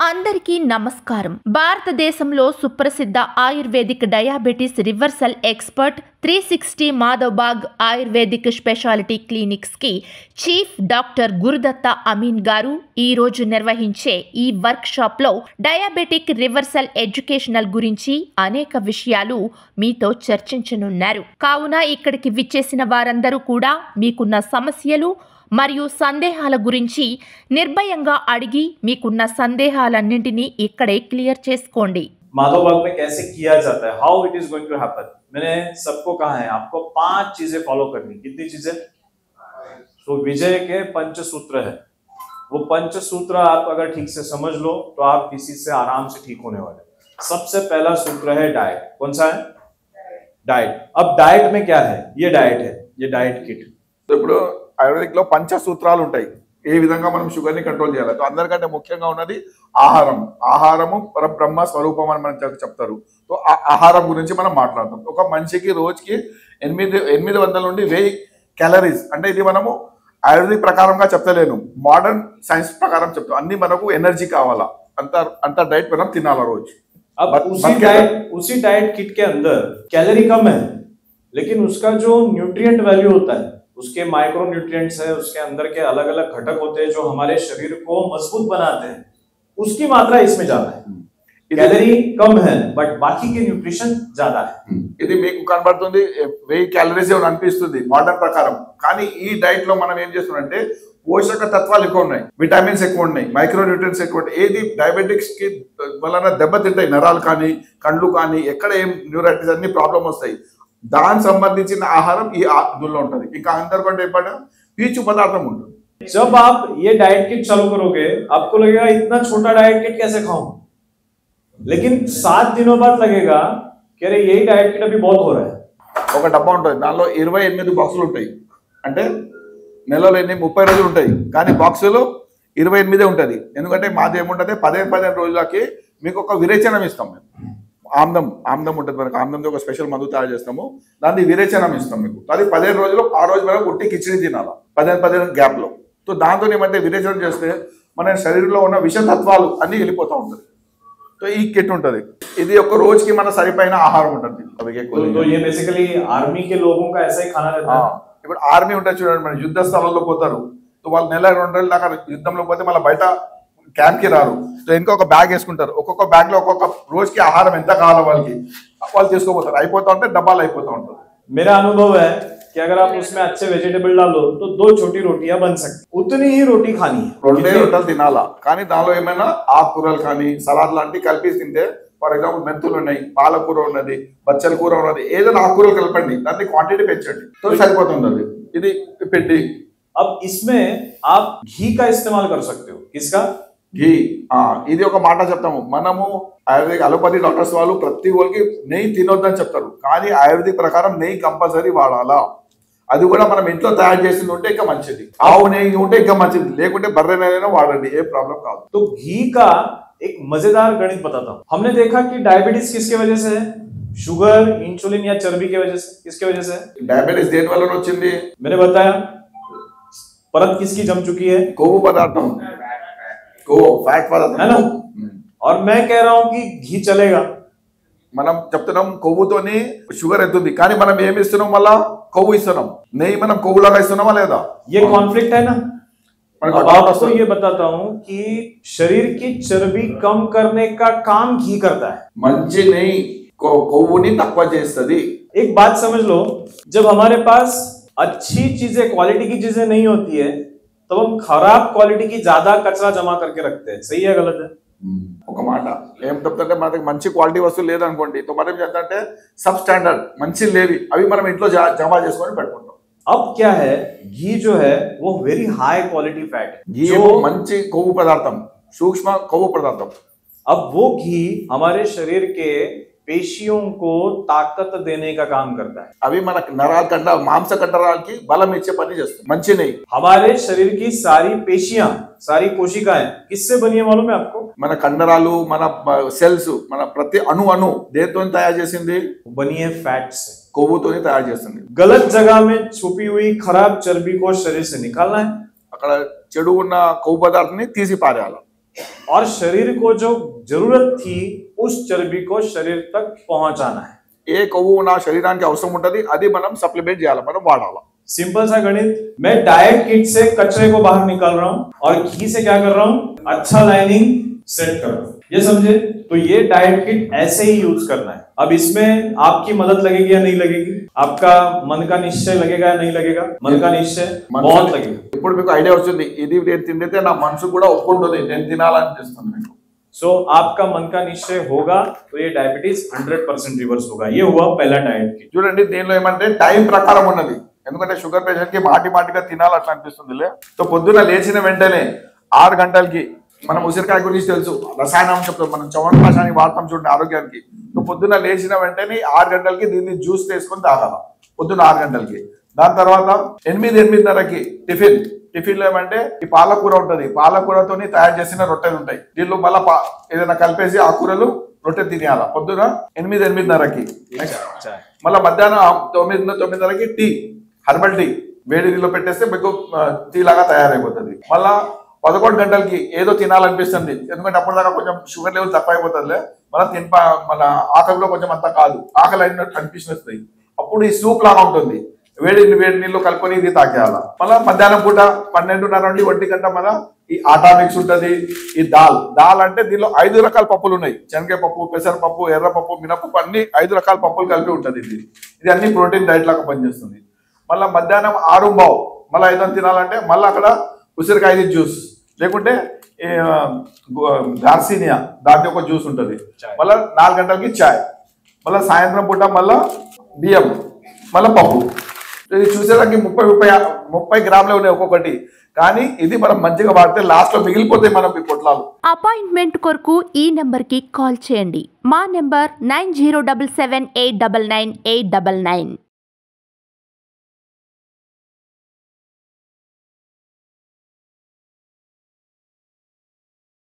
అందరికీ నమస్కారం. భారతదేశంలో సుప్రసిద్ధ ayurvedic diabetes reversal expert 360 Madhavbaug ayurvedic speciality clinics కి చీఫ్ డాక్టర్ గురుదత్త అమీన్ గారు ఈ రోజు నిర్వహించే ఈ వర్క్ షాప్ లో డయాబెటిక్ రివర్సల్ ఎడ్యుకేషనల్ గురించి అనేక విషయాలు మీతో చర్చించనున్నారు. కావున ఇక్కడికి విచ్చేసిన వారందరూ కూడా మీకున్న సమస్యలు మరియు సందేహాల గురించి నిర్భయంగా అడిగి మీకున్న సందేహాలన్నింటినీ ఇక్కడే క్లియర్ చేసుకోండి. माधवबाग में कैसे किया जाता है, how it is going to happen. मैंने सबको कहा है आपको 5 चीजें फॉलो करनी. कितनी चीजें? तो विजय के पंचसूत्र है. वो पंचसूत्र आप अगर ठीक से समझ लो तो आप किसी से आराम से ठीक होने वाले. सबसे पहला सूत्र है डाइट. कौन सा है? डाइट. अब डाइट में क्या है? ये डाइट है, ये डाइट किट. तो ఇప్పుడు ఆయుర్వేదిక్ లో పంచసూత్రాలు ఉంటాయి. ఏ విధంగా మనం షుగర్ ని కంట్రోల్ చేయాలి. సో అందరికంటే ముఖ్యంగా ఉన్నది ఆహారం. ఆహారము పరబ్రహ్మ స్వరూపం అని మనం చెప్తారు. సో ఆహారం గురించి మనం మాట్లాడతాం. ఒక మనిషికి రోజుకి 800 నుండి 1000 క్యాలరీస్, అంటే ఇది మనము ఆయుర్వేదిక్ ప్రకారంగా చెప్తలేను, మోడర్న్ సైన్స్ ప్రకారం చెప్తాం. అన్ని మనకు ఎనర్జీ కావాలా, అంత డైట్ మనం తినాలా రోజు. अब उसी डाइट किट के अंदर कैलोरी कम है, लेकिन उसका जो न्यूट्रिएंट वैल्यू होता है, उसके माइक्रो न्यूट्रिएंट्स है, उसके अंदर के अलग अलग घटक होते हैं जो हमारे शरीर को मजबूत बनाते हैं, उसकी मात्रा इसमें ज्यादा है. कैलोरी कम है बट बाकी के न्यूट्रिशन ज्यादा है. ఇది మీకు కనబడుతుంది 1000 క్యాలరీస్ ఏమని అనిపిస్తుంది మోడర్న్ ప్రకారం. కానీ ఈ డైట్ లో మనం ఏం చేస్తున్నామంటే పోషక తత్వాలు ఎక్కువ ఉన్నాయి, విటమిన్స్ ఎక్కువ ఉన్నాయి, మైక్రో న్యూట్రియన్స్ ఎక్కువ ఉంటాయి. ఏది డయాబెటిక్స్ కి వలన దెబ్బతింటాయి, నరాలు కానీ కళ్ళు కానీ ఎక్కడ ఏం న్యూరైటిస్ అన్ని ప్రాబ్లమ్ వస్తాయి. దానికి సంబంధించిన ఆహారం ఈ అందులో ఉంటుంది. ఇంకా అందరికంటే ఏమంటే పీచు పదార్థం ఉంటుంది. जब आप ये डाइट किट चालू करोगे आपको लगेगा इतना छोटा डाइट किट कैसे खाऊं, लेकिन 7 दिनों बाद लगेगा कि अरे यही डाइट किट अभी बहुत हो रहा है. ఒక డబ్బా ఉంటుంది, దానిలో 28 బాక్సులు ఉంటాయి. అంటే నెలలో 30 రోజులు ఉంటాయి, కానీ బాక్సులు 28 ఉంటుంది. ఎందుకంటే మాది ఏముంటుంది, 15 రోజులకి మీకు ఒక విరేచనం ఇస్తాం. మేము ఆమ్దం ఉంటుంది, మనకు ఆమ్దంతో ఒక స్పెషల్ మందు తయారు చేస్తాము, దాన్ని విరేచనం ఇస్తాం మీకు. అది 15 రోజులు ఆ రోజు మనం ఉట్టి కిచిడి తినాలా 15 గ్యాప్ లో. సో దాంతో ఏమంటే విరేచనం చేస్తే మన శరీరంలో ఉన్న విషతత్వాలు అన్ని వెళ్ళిపోతూ ఉంటుంది. సో ఈ కిట్ ఉంటుంది. ఇది ఒక రోజుకి మన సరిపోయిన ఆహారం ఉంటుంది. तो ये बेसिकली आर्मी के लोगों का ऐसा ही खाना रहता है. ఇప్పుడు ఆర్మీ ఉంటుంది చూడండి, మన యుద్ధ స్థలాల్లో పోతారు. సో వాళ్ళు నెల 2 నెలల దాకా యుద్ధంలో పోతే మళ్ళీ బయట క్యాంప్ కి రారు. సో ఇంకొక బ్యాగ్ వేసుకుంటారు. ఒక్కొక్క బ్యాగ్ లో ఒక్కొక్క రోజుకి ఆహారం ఎంత కావాలో వాళ్ళు తీసుకోపోతారు. అయిపోతా ఉంటే డబ్బాలు అయిపోతూ ఉంటారు. मेरा अनुभव है कि अगर आप उसमें अच्छे वेजिटेबल डालो तो 2 छोटी रोटियां बन सकती. उतनी ही रोटी खानी है, 2 రొట్టెలు తినాలా. కానీ దానిలో ఏమైనా ఆకుకూరలు కానీ సలాడ్ లాంటివి కలిపి తింటే, ఫర్ ఎగ్జాంపుల్ మెంతులు ఉన్నాయి, పాలకూర ఉన్నది, బచ్చల కూర ఉన్నది, ఏదైనా ఆకుకూరలు కలపండి, దాన్ని క్వాంటిటీ పెంచండి, సో సరిపోతుంది. అది ఇది పెట్టి अब इसमें आप घी का इस्तेमाल कर सकते हो. किसका? ఘీ. ఇది ఒక మాట చెప్తాము మనము. ఆయుర్వేదిక్ అలోపతి డాక్టర్స్ వాళ్ళు ప్రతి ఒక్కరికి నెయ్యి తినొద్దని చెప్తారు, కానీ ఆయుర్వేదిక్ ప్రకారం నెయ్యి కంపల్సరీ వాడాలా. అది కూడా మనం ఇంట్లో తయారు చేసింది ఉంటే ఇంకా మంచిది, ఆవు నెయ్యి ఉంటే ఇంకా మంచిది, లేకుంటే బర్రె నెయ్యినా వాడండి, ఏ ప్రాబ్లం కాదు. तो घी का एक मजेदार गणित बताता हूं. हमने देखा कि डायबिटीज किसके वजह से है? शुगर, इंसुलिन या चर्बी की वजह से. किसके वजह से? డయాబెటీస్ దేని వల్ల వచ్చింది? मैंने बताया परत किसकी जम चुकी है? కొవ్వు పదార్థం, ఫ్యాట్ పదార్థం है ना. और मैं कह रहा हूं कि घी चलेगा. మనం చెప్తున్నాం కొవ్వుతోని షుగర్ ఎత్తుంది, కానీ మనం ఏమి ఇస్తున్నాం, మళ్ళా కొవ్వు ఇస్తున్నాం. నెయ్యి మనం కొవ్వులాగా ఇస్తున్నామా లేదా? ये कॉन्फ्लिक्ट है ना. अब आपको ये बताता हूं कि शरीर की चर्बी कम करने का काम घी करता है. మంచి నెయ్యి కొవ్వుని తక్కువ చేస్తుంది. एक बात समझ लो, जब हमारे पास अच्छी चीजें, क्वालिटी की चीजें नहीं होती है, तब हम खराब क्वालिटी की ज्यादा कचरा जमा करके रखते हैं. सही है गलत है? ఒక మాట ఏం చెప్తుంటే, మనకి మంచి క్వాలిటీ వస్తువులు లేదనుకోండి, तो మనం ఏంటంటే సబ్ స్టాండర్డ్ మంచి లేవి అవి మనం ఇంట్లో జమ చేసుకొని పెట్టుకుంటాం. अब क्या है, घी जो है वो वेरी हाई क्वालिटी फैट है. घी మంచి కొవ్వు పదార్థం, సూక్ష్మ కొవ్వు పదార్థం. अब वो घी हमारे शरीर के पेशियों को ताकत देने का काम करता है. అవి మన నరాల కండ మాంస కండరాలకి బలం ఇచ్చే పని చేస్తుంది మంచి నెయ్యి. हमारे शरीर की सारी पेशियां, सारी कोशिकाएं किससे बनी है मालूम है आपको? మన కండరాలు, మన సెల్స్, మన ప్రతి అణు దేంతో తయారు చేసింది? बनी है फैट से. కొవ్వుతోని తయారు చేస్తుంది. गलत जगह में छुपी हुई खराब चर्बी को शरीर से निकालना है. అక్కడ చెడు ఉన్న కొవ్వు పదార్థాన్ని తీసి పారేయాలి. और शरीर को जो जरूरत थी उस चर्बी को शरीर तक पहुंचाना है। ఏ కొవ్వు నా శరీరానికి అవసరం ఉంటది అది మనం సప్లిమెంట్ చేయాలి, మనం వాడాలి. सिंपल सा गणित, मैं डाइट किट से कचरे को बाहर निकाल रहा हूं और घी से क्या कर रहा हूं, अच्छा लाइनिंग सेट कर रहा हूं, ये समझे? तो ये डाइट किट ऐसे ही यूज करना है. अब इसमें आपकी मदद लगेगी या नहीं लगेगी? आपका मन का निश्चय लगेगा या नहीं लगेगा? मन का निश्चय बहुत लगेगा. ఇప్పుడు మీకు ఐడియా వస్తుంది, ఇది నేను తిండితే నా మనసు కూడా ఒప్పుకుంటుంది, నేను తినాలనిపిస్తుంది మీకు. सो आपका मन का निश्चय होगा तो ये डायबिटीज 100% रिवर्स होगा. ये हुआ पहला डाइट किट. చూడండి దీనిలో ఏమంటే టైం ప్రకారం ఉన్నది, ఎందుకంటే షుగర్ పేషెంట్ కి మాటిగా తినాలి అట్లా అనిపిస్తుంది. సో పొద్దున లేచిన వెంటనే 6 గంటలకి మనం ఉసిరికాయ గురించి తెలుసు, రసాయనం చెప్తాం, మనం చవనప్రాశానికి వాడతాం చూడండి ఆరోగ్యానికి. సో పొద్దున లేచిన వెంటనే 6 గంటలకి దీన్ని జ్యూస్ చేసుకొని తాగాల పొద్దున 6 గంటలకి. దాని తర్వాత 8-8:30కి టిఫిన్ లో ఏమంటే ఈ పాలకూర ఉంటది, పాలకూరతో తయారు చేసిన రొట్టెలు ఉంటాయి, దీనిలో మళ్ళీ ఏదైనా కలిపేసి ఆ కూరలు రొట్టె తినేయాల పొద్దున 8-8:30కి. మళ్ళీ మధ్యాహ్నం 9-9:30కి టీ, హర్బల్ టీ వేడి నీళ్ళు పెట్టేస్తే మీకు టీ లాగా తయారైపోతుంది. మళ్ళా 11 గంటలకి ఏదో తినాలనిపిస్తుంది, ఎందుకంటే అప్పటిదాకా కొంచెం షుగర్ లెవెల్ తక్కువ అయిపోతుందిలే, మన ఆకలిలో కొంచెం అంతా కాదు, ఆకలి అయినట్టు అనిపిస్తుంది. అప్పుడు ఈ సూప్ లాగా ఉంటుంది, వేడి నీళ్ళు కలుపుకొని ఇది తాకేయాల. మళ్ళీ మధ్యాహ్నం పూట 12:30 నుండి 1 గంట మళ్ళీ ఈ ఆటా మిక్స్ ఉంటుంది. ఈ దాల్ అంటే దీనిలో 5 రకాల పప్పులు ఉన్నాయి, శనగ పప్పు, పెసరపప్పు, ఎర్రపప్పు, మినపప్పు, అన్ని 5 రకాల పప్పులు కలిపి ఉంటుంది. ఇది అన్ని ప్రోటీన్ డైట్ లాగా పనిచేస్తుంది. మళ్ళీ మధ్యాహ్నం 6:15 మళ్ళీ 5 తినాలంటే మళ్ళీ అక్కడ ఉసిరికాయ జ్యూస్, లేకుంటే గార్సినియా దాంట్లో ఒక జ్యూస్ ఉంటుంది. మళ్ళీ 4 గంటలకి చాయ్, మళ్ళీ సాయంత్రం పూట మళ్ళీ బియ్యం, మళ్ళీ పప్పు. ఇది చూసేదానికి 30 గ్రాములే ఉన్నాయి ఒక్కొక్కటి, కానీ ఇది మనం మంచిగా వాడితే లాస్ట్ లో మిగిలిపోతాయి మనం ఈ పొట్లాలు. అపాయింట్మెంట్ కొరకు ఈ నెంబర్ కి కాల్ చేయండి. మా నెంబర్ 9077899899.